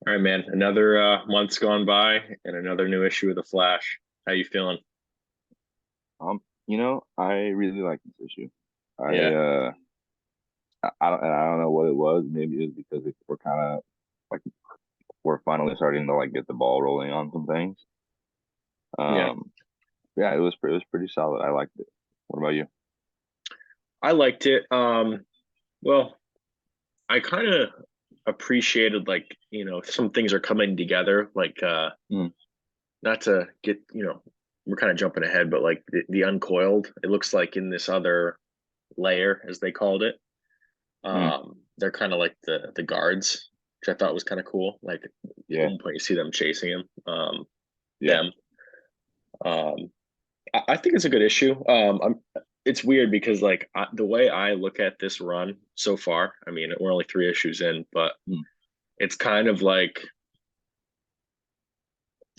All right, man. Another month's gone by and another new issue of the Flash. How you feeling? I really like this issue. I Yeah. uh I don't know what it was. Maybe it was because we're kind of like we're finally starting to like get the ball rolling on some things. Yeah. Um yeah, it was pretty solid. I liked it. What about you? I liked it. Well, I kind of appreciated some things are coming together. Mm, Not to get, we're kind of jumping ahead, but like the uncoiled, it looks like in this other layer, as they called it. mm, They're kind of like the guards, which I thought was kind of cool. Like at yeah, one point you see them chasing him. yeah, Them. Um I think it's a good issue. It's weird because the way I look at this run so far, I mean, we're only three issues in, but mm, it's kind of like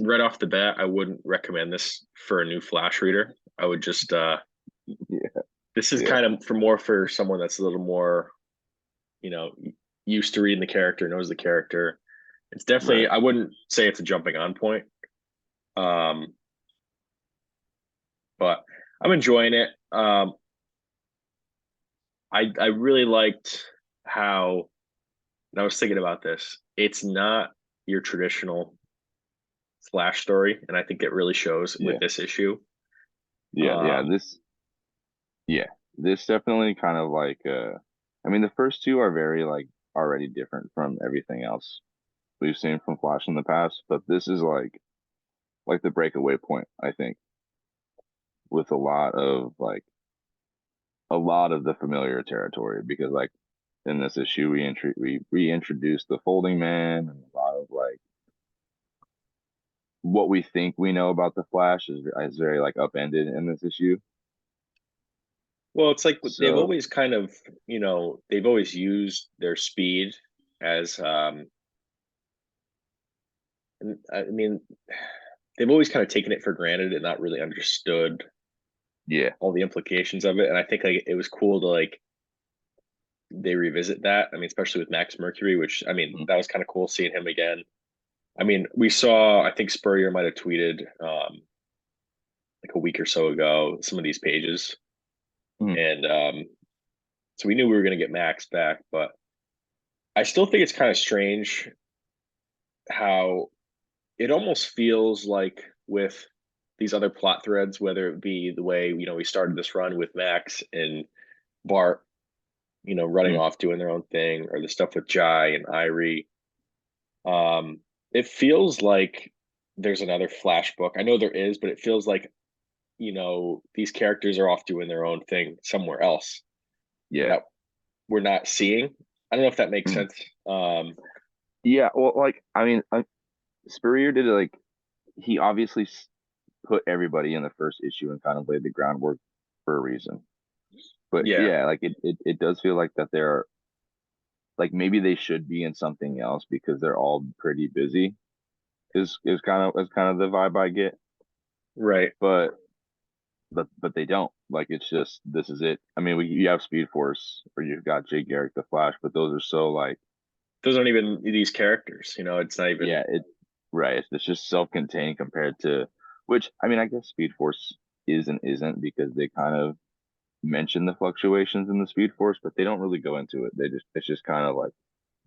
right off the bat, I wouldn't recommend this for a new Flash reader. I would just yeah, this is yeah. kind of for someone that's a little more, you know, used to reading the character, knows the character. It's definitely Right. I wouldn't say it's a jumping on point. Um, but I'm enjoying it. I really liked how and I was thinking about this. It's not your traditional Flash story, and I think it really shows with Yeah. this issue. Yeah, yeah. Um, Yeah. This definitely kind of like I mean the first two are very like already different from everything else we've seen from Flash in the past, but this is like the breakaway point, I think, with a lot of the familiar territory because like in this issue we reintroduced the folding man and a lot of like what we think we know about the Flash is very like upended in this issue. well, it's like they've So always kind of, they've always used their speed as, and I mean, they've always kind of taken it for granted and not really understood yeah. all the implications of it. And I think like it was cool to like they revisit that. I mean, especially with Max Mercury, which I mean, Mm, that was kind of cool seeing him again. I mean, we saw, I think Spurrier might have tweeted like a week or so ago some of these pages, mm, and so we knew we were going to get Max back, but I still think it's kind of strange how it almost feels like with these other plot threads, whether it be the way we started this run with Max and Bart, running mm. off doing their own thing, or the stuff with Jai and Irie. It feels like there's another Flash book. I know there is, but it feels like these characters are off doing their own thing somewhere else Yeah. that we're not seeing. I don't know if that makes Mm. sense. Um, Yeah, well like I mean Spurrier did like he obviously put everybody in the first issue and kind of laid the groundwork for a reason. But yeah, yeah, like it does feel like that they're like maybe they should be in something else because they're all pretty busy is kind of the vibe I get. right. But but they don't. Like it's just this is it. I mean, you have Speed Force or you've got Jay Garrick the Flash, but those are so like Those aren't even these characters. It's not even yeah, right. It's just self-contained compared to which I mean, I guess Speed Force is and isn't because they kind of mention the fluctuations in the Speed Force, but they don't really go into it. It's just kind of like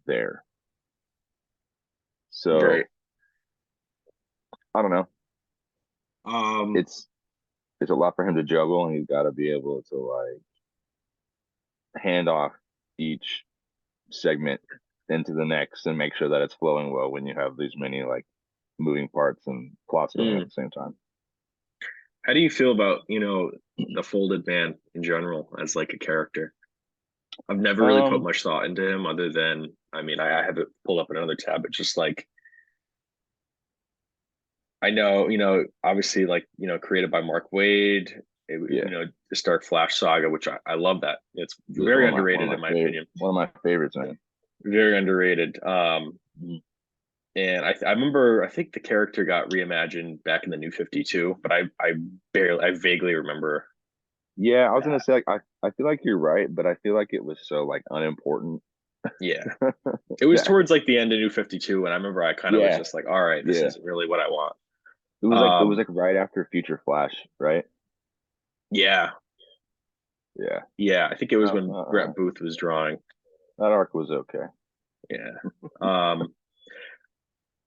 there. right. So I don't know. Um, It's it's a lot for him to juggle, and he's got to be able to like hand off each segment into the next and make sure that it's flowing well when you have these many like moving parts and plots going at mm. the same time. How do you feel about the folded man in general as like a character? I've never really put Um, much thought into him other than I mean I have it pulled up in another tab, but just like I know, obviously, like, created by Mark Wade, yeah, the Stark Flash saga, which I love that. It's this is very underrated in my opinion. one of my favorites, man. Very underrated. Mhm. And I remember, I think the character got reimagined back in the New 52, but I vaguely remember Yeah, I was gonna that. say like I feel like you're right, but I feel like it was so like unimportant Yeah. It was That, towards like the end of New 52, and I remember I kind of was yeah, just like, all right, this yeah. isn't really what I want. It was Um, like right after Future Flash, right? yeah, Yeah. yeah, I think it was when Uh, Brett Booth was drawing. that arc was okay. Yeah. Um,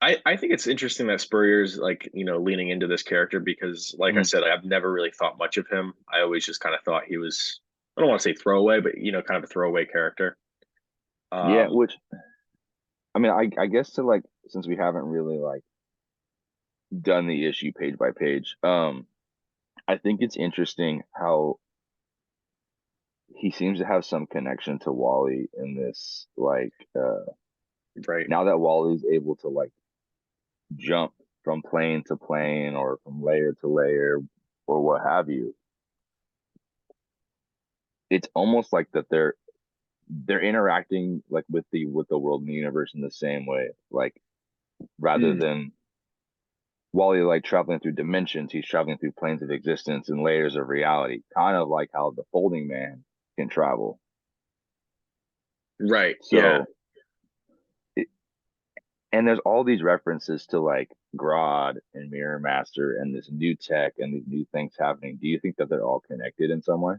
I think it's interesting that Spurrier's like, leaning into this character because, like I Mm. said, I've never really thought much of him. I always just kind of thought he was, I don't want to say throwaway, but kind of a throwaway character. Yeah, Um, which I mean, I guess to like since we haven't really like done the issue page by page, I think it's interesting how he seems to have some connection to Wally in this like right, now that Wally's able to like jump from plane to plane or from layer to layer or what have you, it's almost like that they're interacting like with the world and the universe in the same way. Like rather mm, than Wally like traveling through dimensions, he's traveling through planes of existence and layers of reality, kind of like how the folding man can travel. right, yeah. So it, and there's all these references to like Grodd and Mirror Master and this new tech and these new things happening. Do you think that they're all connected in some way?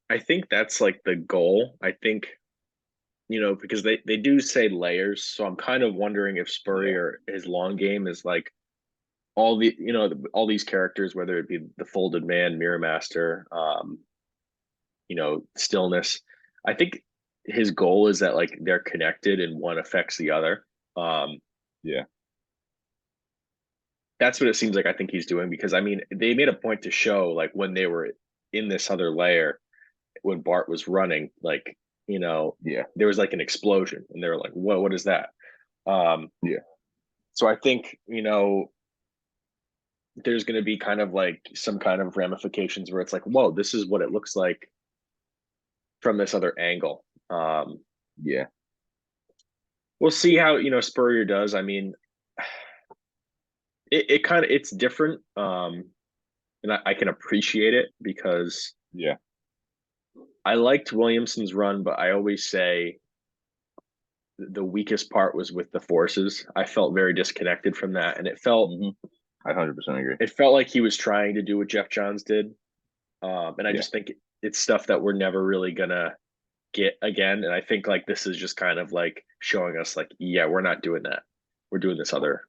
I think that's like the goal. I think, because they do say layers, so I'm kind of wondering if Yeah. Spurrier, his long game is like all these characters, whether it be the Folded Man, Mirror Master, Stillness. I think his goal is that like they're connected and one affects the other. Um, Yeah. that's what it seems like I think he's doing because I mean they made a point to show like when they were in this other layer when Bart was running, like, Yeah. there was like an explosion and they were like, what is that? Um, Yeah. so I think, there's going to be kind of like some kind of ramifications where it's like, whoa, this is what it looks like from this other angle. Yeah. We'll see how, Spurrier does. I mean, it kind of it's different. And I can appreciate it because Yeah. I liked Williamson's run, but I always say the weakest part was with the forces. I felt very disconnected from that, and Hmm. I 100% agree. it felt like he was trying to do what Jeff Johns did. And I Yeah. just think it's stuff that we're never really gonna get again. And I think like this is just kind of like showing us like, yeah, we're not doing that. We're doing this other.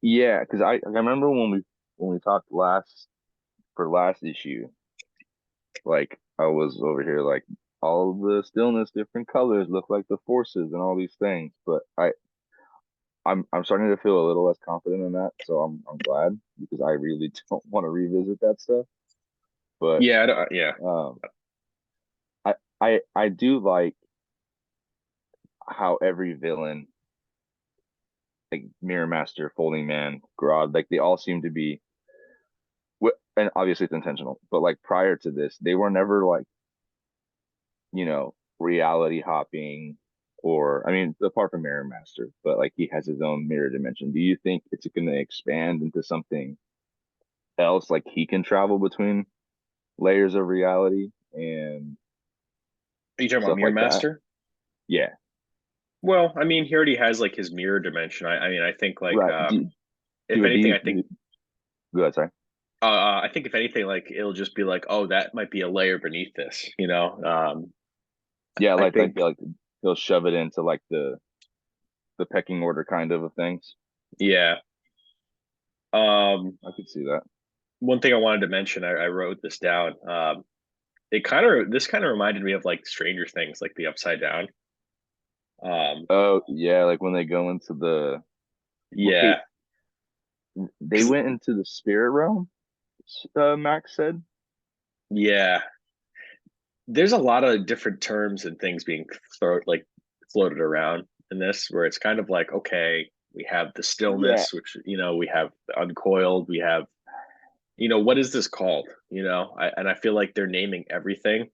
Yeah, because I remember when we talked last for last issue, like I was over here like all of the stillness, different colors look like the forces and all these things. But I'm starting to feel a little less confident in that, so I'm glad because I really don't want to revisit that stuff. But Yeah, yeah, um, I do like how every villain, like Mirror Master, Folding Man, Grodd, like they all seem to be, and obviously it's intentional, but like prior to this, they were never like reality hopping or I mean, apart from Mirror Master, but like he has his own mirror dimension. Do you think it's going to expand into something else? Like he can travel between layers of reality and are you talking about stuff Mirror like that? Master? Yeah, Well, I mean, he already has like his mirror dimension. I mean, I think like right. if anything, I think Go ahead, sorry. I think if anything, like it'll just be like, oh, that might be a layer beneath this. Yeah, I like think, he'll shove it into like the pecking order kind of things. yeah. Um, I could see that. one thing I wanted to mention, I wrote this down. This kind of reminded me of like Stranger Things, like the Upside Down. Um, Oh yeah, like when they go into the yeah, wait, they because went into the spirit realm. Max said. yeah, there's a lot of different terms and things being floated around in this, where it's kind of like, okay, we have the Yeah, stillness, which we have the uncoiled, we have what is this called? And I feel like they're naming everything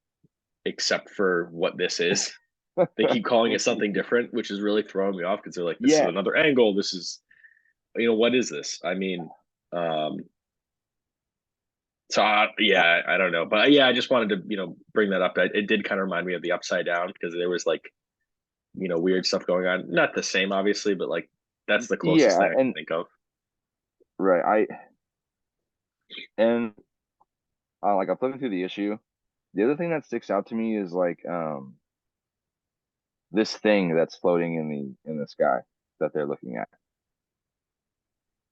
except for what this is. They keep calling it something different, which is really throwing me off because they're like, this is yeah, another angle. This is, what is this? I mean, um, so yeah, I don't know, but yeah, I just wanted to bring that up. It did kind of remind me of the Upside Down because there was like weird stuff going on. Not the same, obviously, but like that's the closest Yeah, thing I can and think of. right, and like I'm flipping through the issue. The other thing that sticks out to me is like this thing that's floating in the sky that they're looking at.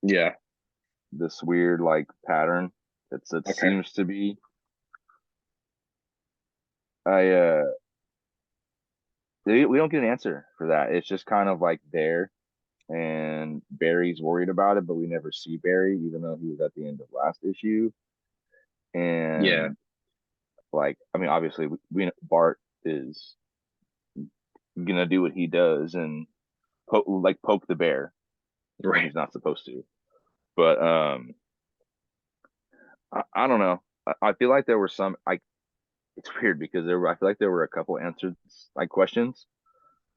Yeah. This weird like pattern it Okay. seems to be. I we don't get an answer for that. It's just kind of like there, and Barry's worried about it, but we never see Barry, even though he was at the end of last issue. Yeah. And like, I mean, obviously, Bart is gonna do what he does and poke the bear when Right. he's not supposed to. But I don't know. I feel like there were some. It's weird because I feel like there were a couple answered like questions,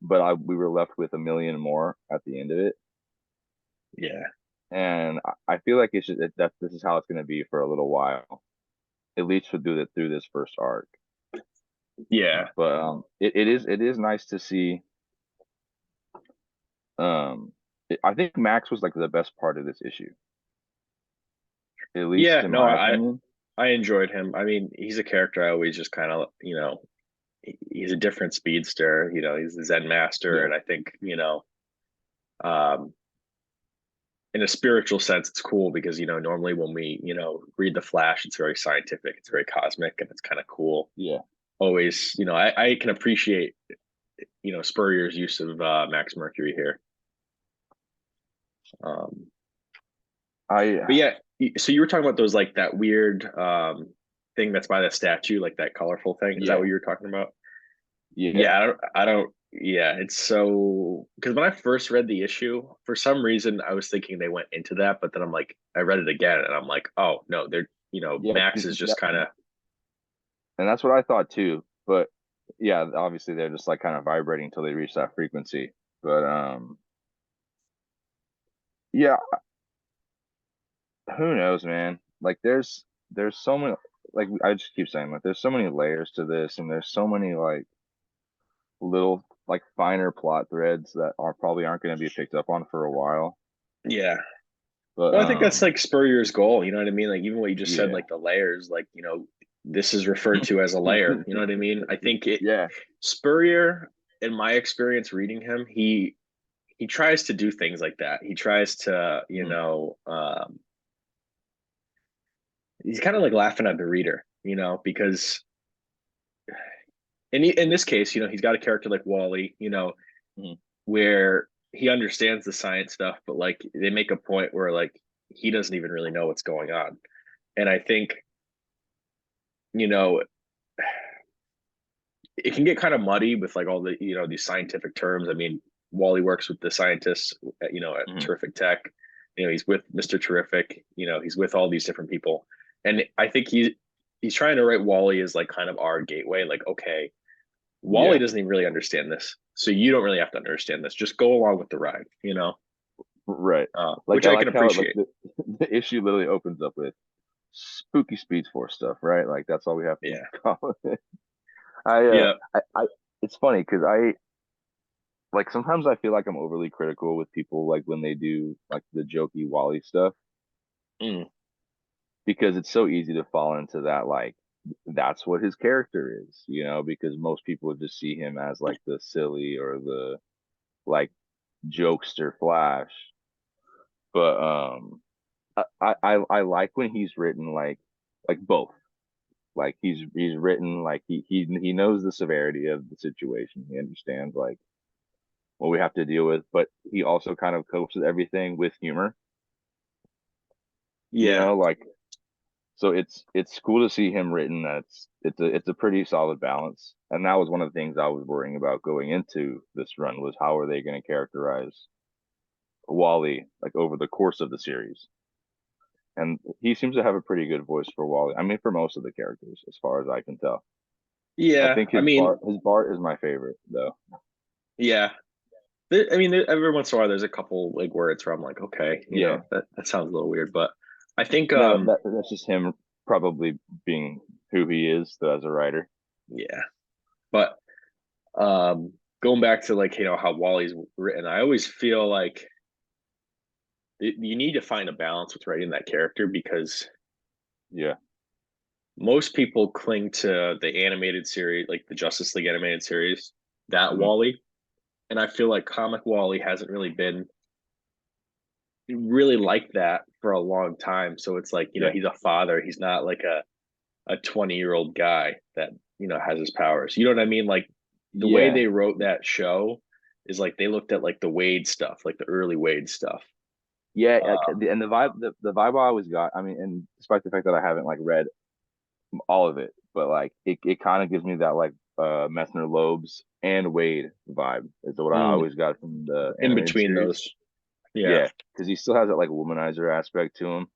but we were left with a million more at the end of it. Yeah. And I feel like it's just that this is how it's going to be for a little while, at least through this first arc. Yeah. But it is nice to see. I think Max was like the best part of this issue, at least Yeah. in No, my I opinion. I enjoyed him. I mean, he's a character I always just kind of, he's a different speedster. He's the Zen master, Yeah, and I think, um, in a spiritual sense, it's cool because normally when we read the Flash, it's very scientific, it's very cosmic, and it's kind of cool. yeah. Always, I can appreciate Spurrier's use of Max Mercury here. Um, I but yeah, so you were talking about those like that weird thing that's by the statue, like that colorful thing. Is that yeah, what you were talking about? yeah, Yeah, I don't, yeah, it's so because when I first read the issue, for some reason I was thinking they went into that, but then I'm like, I read it again and I'm like, oh no, yeah. Max is just kind of, And that's what I thought too. But yeah, obviously they're just like kind of vibrating until they reach that frequency. But yeah, who knows, man? Like there's so many, like I just keep saying, like there's so many layers to this, and there's so many like little like finer plot threads that aren't going to be picked up on for a while. yeah. But Well, I think that's like Spurrier's goal. You know what I mean? Like even what you just said, yeah. like the layers, like this is referred to as a layer. You know what I mean? I think Yeah. Spurrier, in my experience reading him, he tries to do things like that. He tries to, Mhm. he's kind of like laughing at the reader, because in this case, he's got a character like Wally, Mhm. where he understands the science stuff, but like they make a point where like he doesn't even really know what's going on. And I think, you know, it can get kind of muddy with like all the, these scientific terms. I mean, Wally works with the scientists, at Mhm. Terrific Tech. He's with Mr. Terrific. He's with all these different people, and I think he's trying to write Wally as like kind of our gateway. Like, okay, Wally Yeah. doesn't even really understand this, so you don't really have to understand this. Just go along with the ride, Right. Like which I I can like how appreciate. the issue literally opens up with spooky Speed Force stuff, right? Like that's all we have to Yeah, call it. yeah, I it's funny because like sometimes I feel like I'm overly critical with people like when they do like the jokey Wally stuff mm, because it's so easy to fall into that like that's what his character is, because most people just see him as like the silly or the like jokester Flash. But I like when he's written like both. Like he's written like he knows the severity of the situation. He understands like what we have to deal with, but he also kind of copes with everything with humor. yeah, Like so it's cool to see him written. It's a pretty solid balance. And that was one of the things I was worrying about going into this run was how are they going to characterize Wally like over the course of the series. And he seems to have a pretty good voice for Wally. I mean, for most of the characters, as far as I can tell. I yeah. think I mean, His Bart is my favorite though. yeah. I mean, every once in a while, there's a couple like words where I'm like, okay, Yeah. that sounds a little weird, but I think, No, that's just him probably being who he is though, as a writer. yeah, but um, going back to like how Wally's written, I always feel like you need to find a balance with writing that character because Yeah. most people cling to the animated series, like the Justice League animated series, that Mhm. Wally, and I feel like comic Wally hasn't really been really like that for a long time. So it's like Yeah. he's a father. He's not like a 20-year-old guy that has his powers. You know what I mean? Like the way Yeah. they wrote that show is like they looked at like the Wade stuff, like the early Wade stuff. Yeah, Uh, and the vibe I always got, I mean, and despite the fact that I haven't like read all of it, but like it kind of gives me that like Messner Lobes and Wade vibe is what I mm, always got from the in animated between series. those, yeah, Yeah, because he still has that like womanizer aspect to him,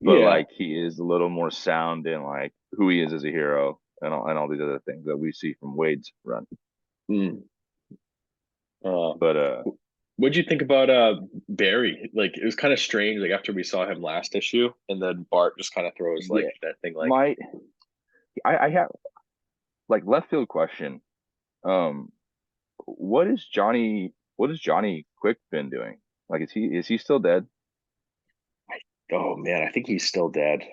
but yeah. like he is a little more sound in like who he is as a hero and all these other things that we see from Wade's run. Mm. Uh, But what'd you think about Barry? Like it was kind of strange. Like after we saw him last issue, and then Bart just kind of throws like yeah, that thing. Like, my I have like left field question. Um, what has Johnny Quick been doing? Like is he still dead? oh man, I think he's still dead.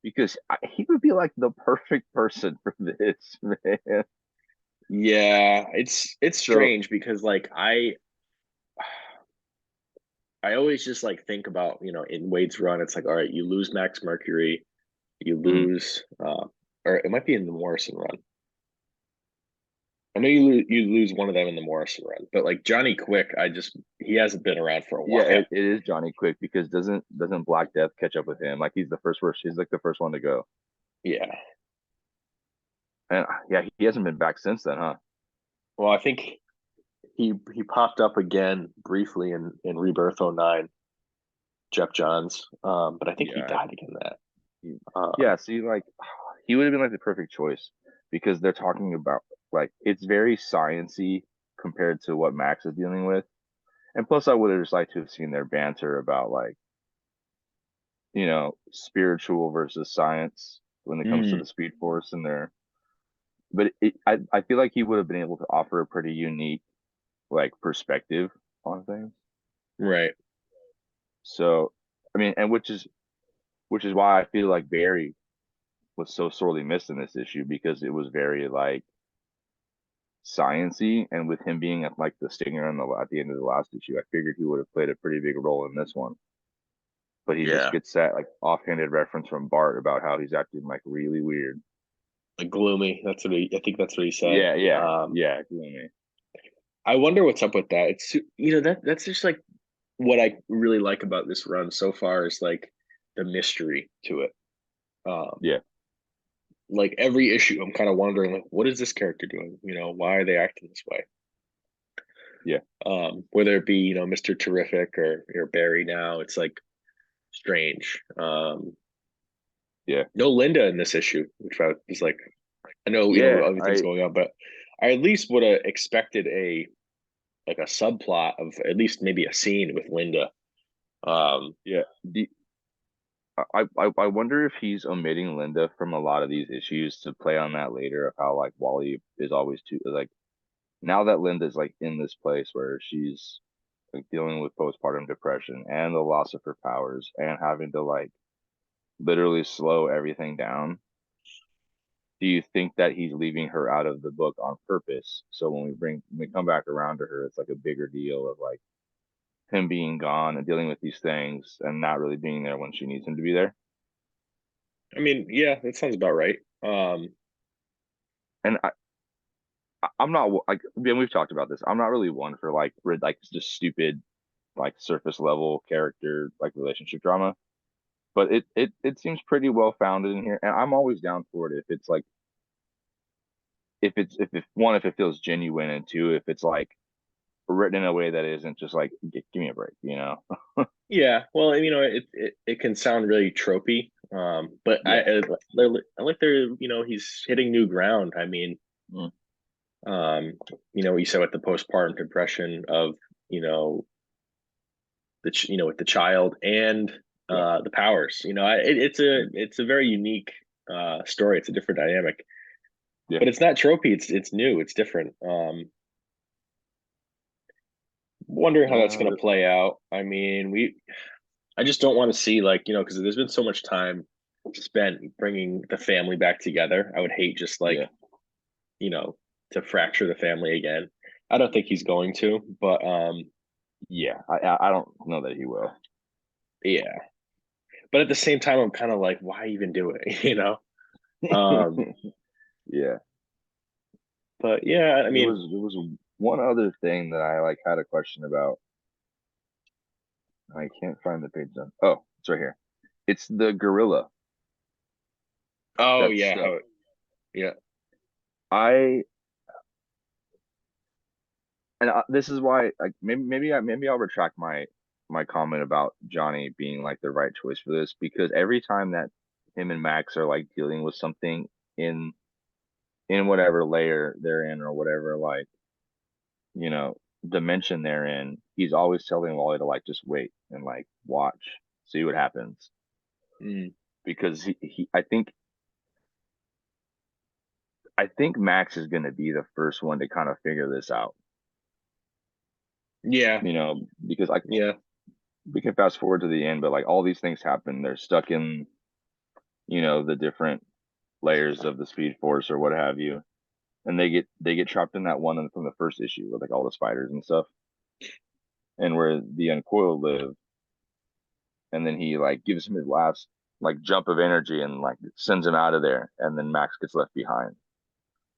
Because he would be like the perfect person for this, man. Yeah, it's So, strange because like I always just like think about in Wade's run, it's like all right, you lose Max Mercury, you mhm. lose, or it might be in the Morrison run. I know you lose one of them in the Morrison run, but like Johnny Quick, he hasn't been around for a Yeah, while. it is Johnny Quick because doesn't Black Death catch up with him? Like he's like the first one to go. Yeah. And yeah, he hasn't been back since then, huh? Well, I think he popped up again briefly in Rebirth '09, Jeff Johns. But I think he Yeah. died again that. He- Um, yeah, see like he would have been like the perfect choice because they're talking about like it's very sciency compared to what Max is dealing with. And plus I would have just liked to have seen their banter about like, spiritual versus science when it comes to the mm, Speed Force and their but I feel like he would have been able to offer a pretty unique like perspective on things. right. So, I mean, and which is why I feel like Barry was so sorely missed in this issue because it was very like sciency, and with him being at like the stinger at the end of the last issue, I figured he would have played a pretty big role in this one. But he just Yeah. gets that like offhanded reference from Bart about how he's acting like really weird. Like gloomy. I think that's what he said. Yeah, yeah, yeah. Gloomy. I wonder what's up with that. It's that's just like what I really like about this run so far is like the mystery to it. Um, Yeah, like every issue, I'm kind of wondering like, what is this character doing? Why are they acting this way? yeah, Whether it be Mr. Terrific or Barry now, it's like strange. yeah, No Linda in this issue, which I was like, I know yeah. everything's going on, but I at least would have expected a subplot of at least maybe a scene with Linda. Um, Yeah. I wonder if he's omitting Linda from a lot of these issues to play on that later of how like Wally is always too like now that Linda's like in this place where she's like dealing with postpartum depression and the loss of her powers and having to like literally slow everything down. Do you think that he's leaving her out of the book on purpose? So when we come back around to her, it's like a bigger deal of like him being gone and dealing with these things and not really being there when she needs him to be there. I mean, yeah, that sounds about right. And I'm not like and we've talked about this. I'm not really one for like just stupid like surface level character like relationship drama, but it seems pretty well founded in here, and I'm always down for it if it's like if it one if it feels genuine, and two if it's like written in a way that isn't just like give me a break, you know? Yeah, well, it can sound really tropey, but Yeah. I like their, he's hitting new ground. I mean, Mm. what you said with the postpartum depression of, you know, with the child and Yeah. the powers. Mm. It's a very unique story. It's a different dynamic, Yeah. but it's not tropey. It's new. It's different. wondering how that's going to Uh, play out. I mean, I just don't want to see like, because there's been so much time spent bringing the family back together. I would hate just yeah, like, you know, to fracture the family again. I don't think he's going to, but yeah. I don't know that he will. yeah. But at the same time, I'm kind of like, why even do it? Um, Yeah. but yeah, I mean, There was one other thing that I like had a question about. I can't find the page now. Oh, it's right here. It's the gorilla oh that's yeah, stuck. yeah, I this is why like maybe I'll retract my comment about Johnny being like the right choice for this because every time that him and Max are like dealing with something in in whatever layer they're in or whatever like you know dimension they're in, he's always telling Wally to like just wait and like watch, see what happens mm, because I think Max is going to be the first one to kind of figure this out, yeah, you know, because like yeah, we can fast forward to the end, but like all these things happen. They're stuck in, you know, the different layers of the Speed Force or what have you, and they get trapped in that one from the first issue with like all the spiders and stuff, and where the Uncoiled live, and then he like gives him his last like jump of energy and like sends him out of there, and then Max gets left behind.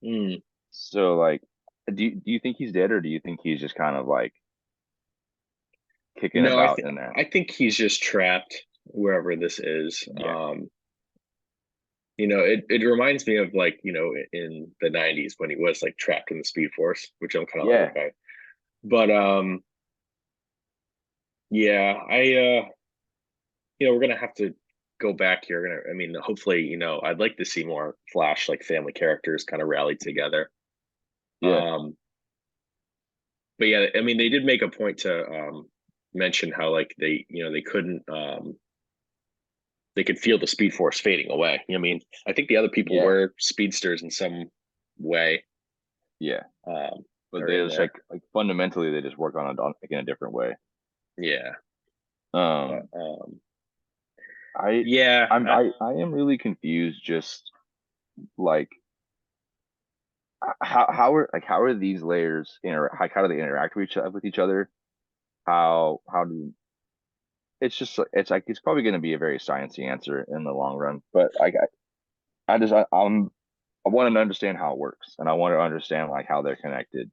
mm. So like, do you think he's dead or do you think he's just kind of like kicking No, about in there? I think he's just trapped wherever this is. Yeah, It reminds me of like, in the 90s when he was like trapped in the Speed Force, which I'm kind of like, yeah, okay. But yeah, we're gonna have to go back here. I mean, hopefully, I'd like to see more Flash like family characters kind of rally together. yeah, Um, but yeah, I mean, they did make a point to mention how like they couldn't they could feel the Speed Force fading away. I mean, I think the other people yeah, were speedsters in some way, yeah. But or they in just there. like fundamentally they just work on it like in a different way. Yeah, but Um, I yeah, I am really confused. Just like how are these layers how do they interact with each other? How do it's like it's probably going to be a very sciencey answer in the long run. But I just I want to understand how it works, and I want to understand like how they're connected.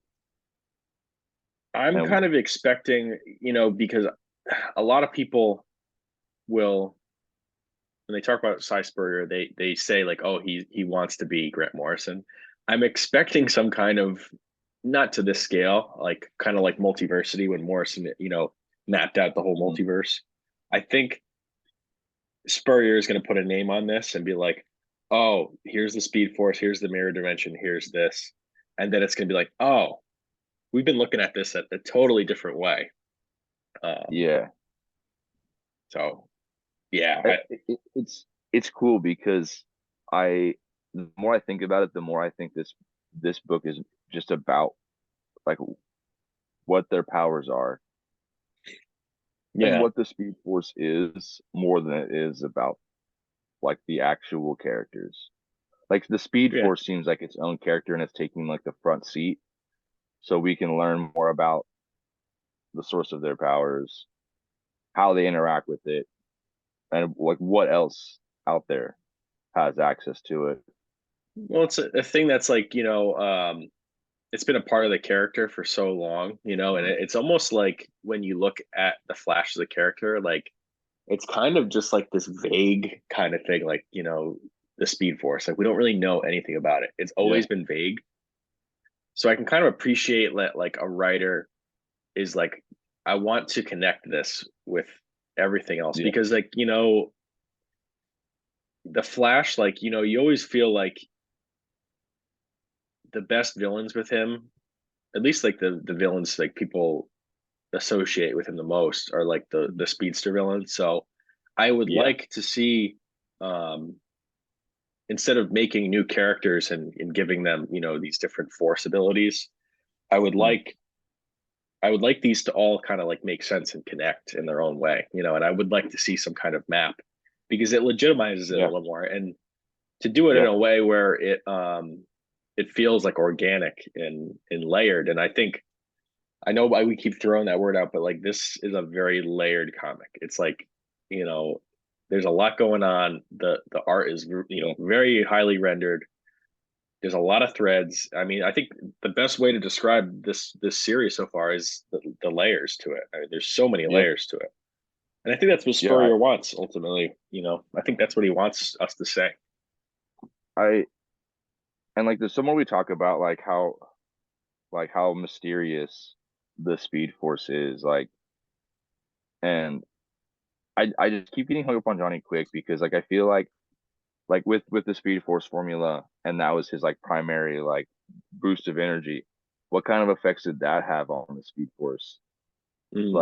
I'm And kind of expecting, because a lot of people will when they talk about Cy Spurrier, they say like, oh, he wants to be Grant Morrison. I'm expecting some kind of not to this scale, like kind of like multiversity when Morrison, mapped out the whole Mhm. multiverse. I think Spurrier is going to put a name on this and be like, oh, here's the Speed Force, here's the mirror dimension, here's this, and then it's going to be like, oh, we've been looking at this at a totally different way. Um, Yeah, so yeah, it's cool because I the more I think about it, the more I think this book is just about like what their powers are and yeah, what the Speed Force is more than it is about like the actual characters. Like the Speed yeah. Force seems like its own character and it's taking like the front seat, so we can learn more about the source of their powers, how they interact with it, and like what else out there has access to it. Well, it's a thing that's like, it's been a part of the character for so long, and Mhm. it's almost like when you look at the Flash as a character, like it's kind of just like this vague kind of thing, like, the Speed Force. Like we don't really know anything about it. It's Yeah, always been vague. So I can kind of appreciate that like a writer is like, I want to connect this with everything else yeah, because like, the Flash, like, you always feel like the best villains with him, at least like the villains like people associate with him the most are like the speedster villains. So I would yeah. like to see um instead of making new characters and giving them, these different force abilities, I would Mm. like I would like these to all kind of like make sense and connect in their own way, and I would like to see some kind of map because it legitimizes it a Yeah, little more, and to do it in yeah, a way where it feels like organic and layered. And I know why we keep throwing that word out, but like this is a very layered comic. It's like, you know, there's a lot going on. The art is very highly rendered. There's a lot of threads. I mean, I think the best way to describe this series so far is the layers to it. I mean, there's so many yeah, layers to it. And I think that's what yeah. Spurrier wants ultimately. I think that's what he wants us to say. I and like the more we talk about like how mysterious the Speed Force is, like, and I just keep getting hung up on Johnny Quick because like I feel like with the Speed Force formula, and that was his like primary like boost of energy. What kind of effects did that have on the Speed Force? Mm.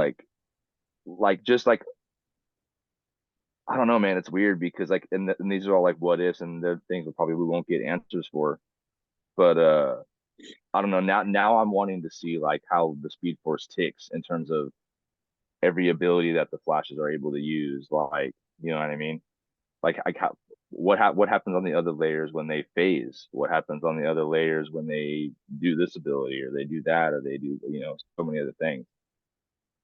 Like just like I don't know, man. It's weird because like and these are all like what ifs, and they're things that probably we won't get answers for. But I don't know. Now I'm wanting to see like how the Speed Force ticks in terms of every ability that the Flashes are able to use. Like, you know what I mean? Like how, what happens on the other layers when they phase? What happens on the other layers when they do this ability or they do that or they do so many other things.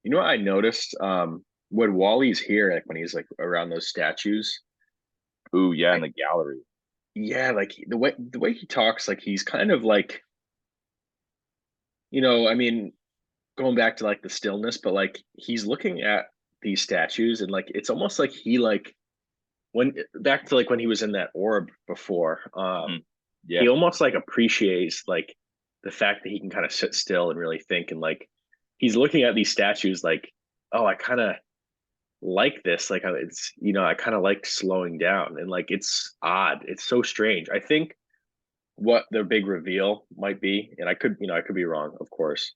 You know what I noticed? When Wally's here, like when he's like around those statues, Ooh, yeah, in I the gallery. yeah, like the way he talks, like he's kind of like, I mean, going back to like the stillness, but like he's looking at these statues and like it's almost like he like when back to like when he was in that orb before, Hmm. he Yeah. almost like appreciates like the fact that he can kind of sit still and really think and like he's looking at these statues like, oh, I kind of like this. Like it's I kind of like slowing down and like it's odd. It's so strange. I think what their big reveal might be, and I could be wrong, of course,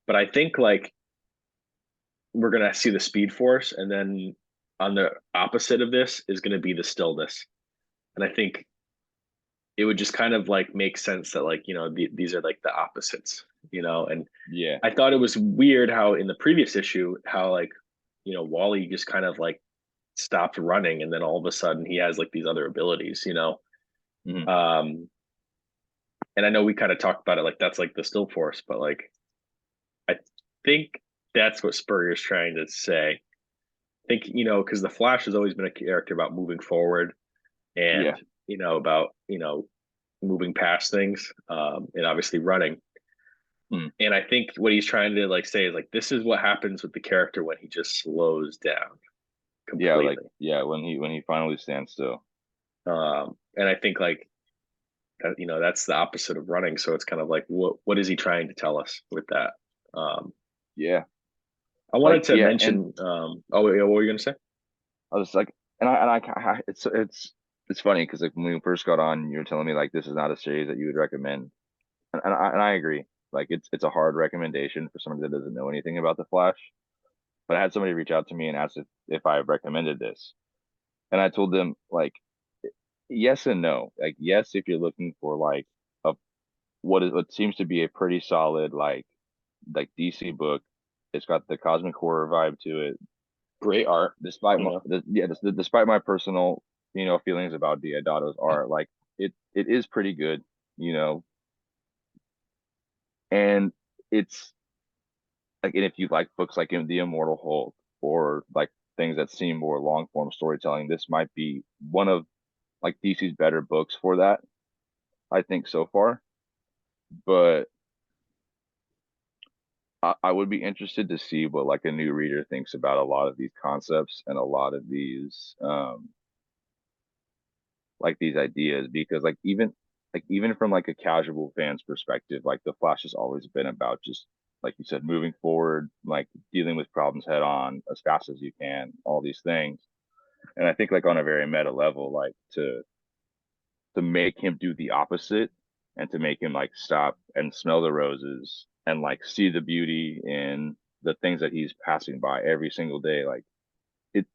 but I think like we're gonna see the Speed Force, and then on the opposite of this is gonna be the stillness. And I think it would just kind of like make sense that like these are like the opposites. And Yeah. I thought it was weird how in the previous issue how like Wally just kind of like stopped running and then all of a sudden he has like these other abilities. Hmm. um and I know we kind of talked about it like that's like the still force, but like I think that's what Spurrier's trying to say. I think because the Flash has always been a character about moving forward and Yeah. about moving past things, and obviously running. Hmm. And I think what he's trying to like say is like this is what happens with the character when he just slows down Yeah. Like, completely. yeah, when he finally stands still. And I think like that, that's the opposite of running. So it's kind of like what is he trying to tell us with that? Um, Yeah. I wanted Like, to yeah, and mention. Oh, yeah, what were you gonna say? I was like, it's funny because like when we first got on, you were telling me like this is not a series that you would recommend, and I agree. Like it's a hard recommendation for somebody that doesn't know anything about the Flash. But I had somebody reach out to me and asked if I recommended this, and I told them like yes and no. Like yes, if you're looking for like a what seems to be a pretty solid like DC book. It's got the cosmic horror vibe to it. Great art. Despite You know, despite my personal feelings about Deodato's art, like it is pretty good, you know, and it's like and if you like books like in The Immortal Hulk or like things that seem more long form storytelling, this might be one of like DC's better books for that, I think so far. But I would be interested to see what like a new reader thinks about a lot of these concepts and a lot of these like these ideas because like even from like a casual fan's perspective, like the Flash has always been about just like you said, moving forward, like dealing with problems head on as fast as you can, all these things. And I think like on a very meta level, like to make him do the opposite and to make him like stop and smell the roses and like see the beauty in the things that he's passing by every single day, like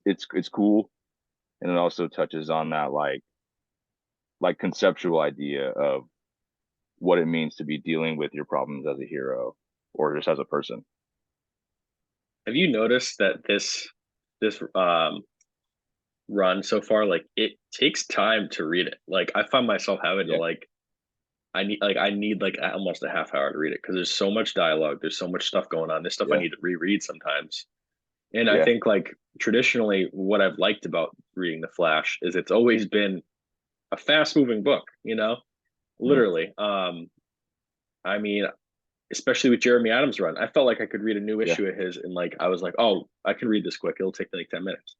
it's cool. And it also touches on that like conceptual idea of what it means to be dealing with your problems as a hero or just as a person. have you noticed that this run so far, like it takes time to read it. Like I find myself having to Yeah, like I need like almost a half hour to read it because there's so much dialogue, there's so much stuff going on. There's stuff I yeah, need to reread sometimes. And I yeah. think like traditionally what I've liked about reading The Flash is it's always been a fast moving book, Mm, literally. I mean, especially with Jeremy Adams' run, I felt like I could read a new yeah, issue of his and like I was like, oh, I can read this quick. It'll take me like 10 minutes.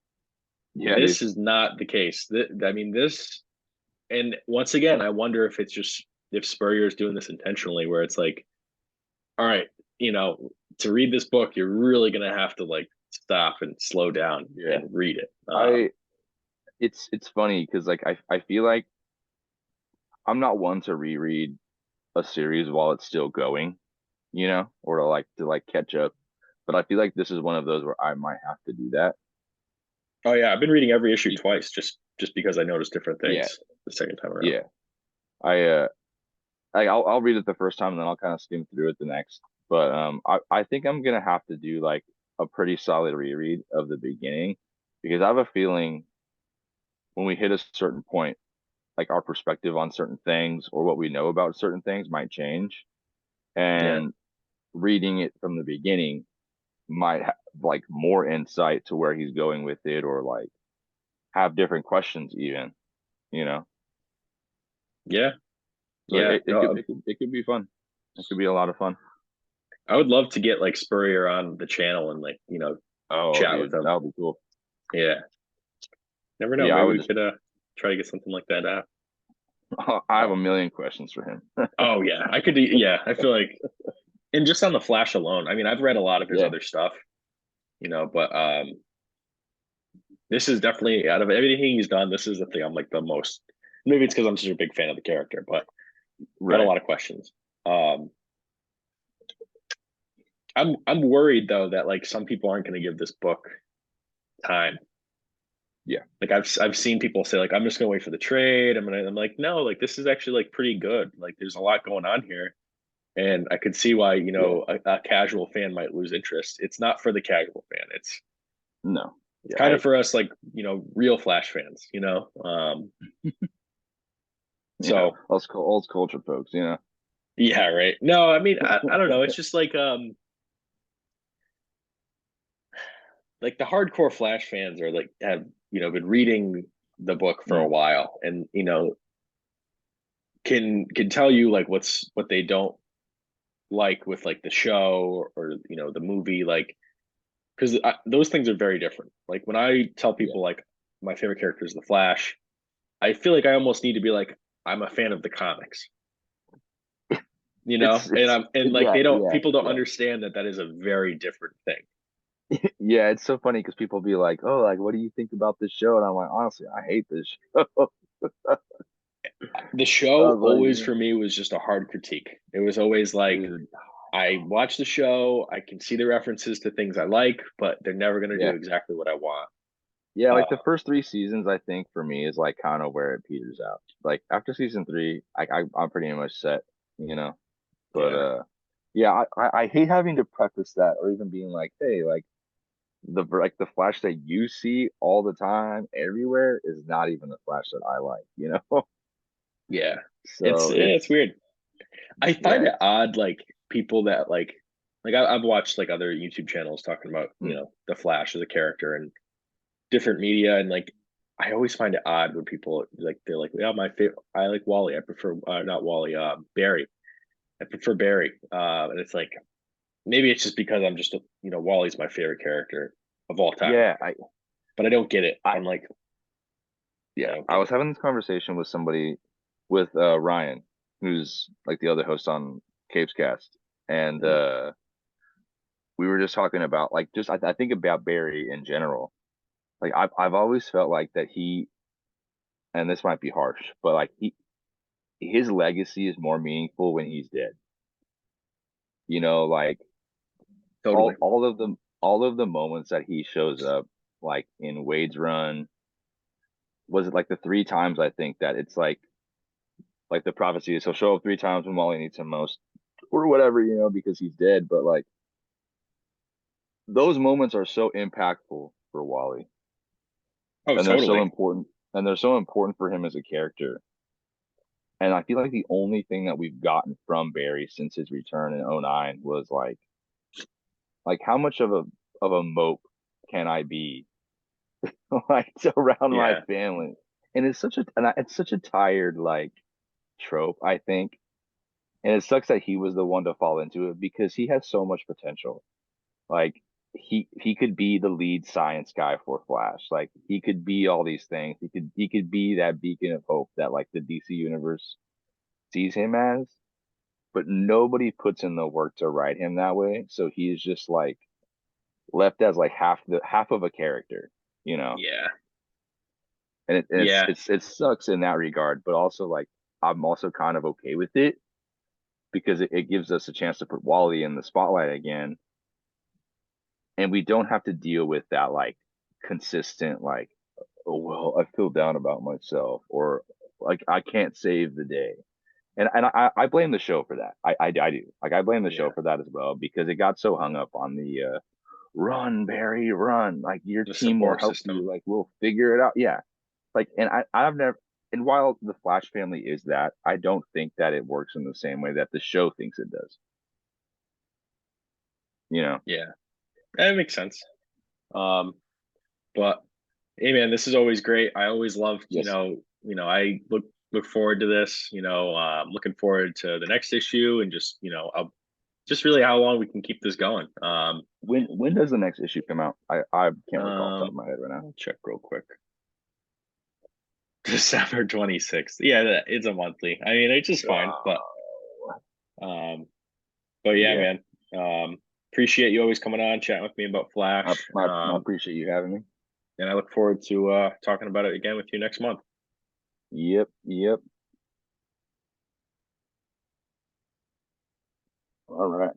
yeah, dude. This is not the case. I mean, this, and once again, I wonder if it's just if Spurrier is doing this intentionally, where it's like, all right, you know, to read this book, you're really gonna have to like stop and slow down Yeah. and read it. I it's funny because like I feel like I'm not one to reread a series while it's still going, or to like catch up. But I feel like this is one of those where I might have to do that. Oh yeah, I've been reading every issue Be- twice just because I noticed different Yeah, things the second time around. yeah. I'll read it the first time and then I'll kind of skim through it the next. But I think I'm gonna have to do like a pretty solid reread of the beginning because I have a feeling when we hit a certain point, like our perspective on certain things or what we know about certain things might change. Yeah, And reading it from the beginning might have like more insight to where he's going with it or like have different questions even, you know. yeah, So yeah. it could it could be fun. It could be a lot of fun. I would love to get like Spurrier on the channel and like Oh, chat with dude, him. that would be cool. Yeah, never know. Yeah, I Maybe would we just could try to get something like that out. I have a Oh, million questions for him. oh yeah, I could. Yeah, I feel like, and just on the Flash alone. I mean, I've read a lot of his Yeah, other stuff, but this is definitely out of everything he's done. This is the thing I'm like the most. Maybe it's because I'm such a big fan of the character, but got a right. lot of questions. Um, I'm worried though that like some people aren't going to give this book time. Yeah. Like I've seen people say like I'm just gonna wait for the trade. I'm like no, like this is actually like pretty good. Like there's a lot going on here, and I could see why Yeah. a casual fan might lose interest. It's not for the casual fan. No. It's Yeah, kind of for us like real Flash fans. yeah. So Us old culture folks. yeah, right. No, I mean I don't know. It's just like the hardcore Flash fans are like have been reading the book for a Mm, while, and can tell you like what they don't like with like the show or the movie, like because those things are very different. Like when I tell yeah. people like my favorite character is the Flash, I feel like I almost need to be like I'm a fan of the comics, and It's I'm like yeah, they don't yeah, people don't yeah. understand that is a very different thing. Yeah, it's so funny because people be like, "Oh, like, what do you think about this show?" And I'm like, honestly, I hate this show. The I show was always like, for me was just a hard critique. It was always like dude, I watch the show, I can see the references to things I like, but they're never going to do yeah, exactly what I want. yeah. Uh, Like the first three seasons, I think for me is like kind of where it peters out. Like after season three, I'm pretty much set. But yeah, yeah, I hate having to preface that or even being like, hey, like the Flash that you see all the time everywhere is not even the Flash that I like. yeah. It's So it's it's weird. I yeah, find it odd, like people that I've watched like other YouTube channels talking about mm, the Flash as a character and different media, and like I always find it odd when people like they're like, yeah, my favorite, I like Wally, I prefer not Wally, Barry, I prefer Barry, and it's like maybe it's just because I'm just Wally's my favorite character of all time, yeah, but I don't get it. I I'm like I yeah, don't I get was it. having this conversation with somebody with Ryan, who's like the other host on Cape's Cast, and Mhm. we were just talking about like just I think about Barry in general. Like I've always felt like that and this might be harsh, but like his legacy is more meaningful when he's dead. Like Totally. all of the moments that he shows up, like in Wade's run, was it like the three times I think that it's like the prophecy is he'll show up three times when Wally needs him most, or whatever, because he's dead. But like those moments are so impactful for Wally, Oh, and they're so totally. important, and they're so important for him as a character. And I feel like the only thing that we've gotten from Barry since his return in '09 was like how much of a mope can I be like around my Yeah. family? And it's such a tired like trope, I think. And it sucks that he was the one to fall into it because he has so much potential. Like he could be the lead science guy for Flash. Like he could be all these things. He could be that beacon of hope that like the DC universe sees him as, but nobody puts in the work to write him that way. So he's just like left as like half of a character, you know. Yeah. And Yeah. it sucks in that regard, but also like I'm also kind of okay with it because it gives us a chance to put Wally in the spotlight again, and we don't have to deal with that like consistent like, oh well, I feel down about myself, or like I can't save the day. And I blame the show for that. I do. Like I blame the show Yeah. for that as well because it got so hung up on the run, Barry, run. Like your The team will support help system. you. Like we'll figure it out. Yeah. Like and I've never, and while the Flash family is that, I don't think that it works in the same way that the show thinks it does. You know? Yeah. That makes sense. Um, but hey man, this is always great. I always loved, Yes. I look forward to this, looking forward to the next issue and I'll just really how long we can keep this going. When does the next issue come out? I can't recall off the top of my head right now. I'll check real quick. December 26th. Yeah, it's a monthly. I mean, it's just fine, um, but yeah, Yeah. man. Appreciate you always coming on, chatting with me about Flash. I appreciate you having me. And I look forward to talking about it again with you next month. Yep. Yep. All right.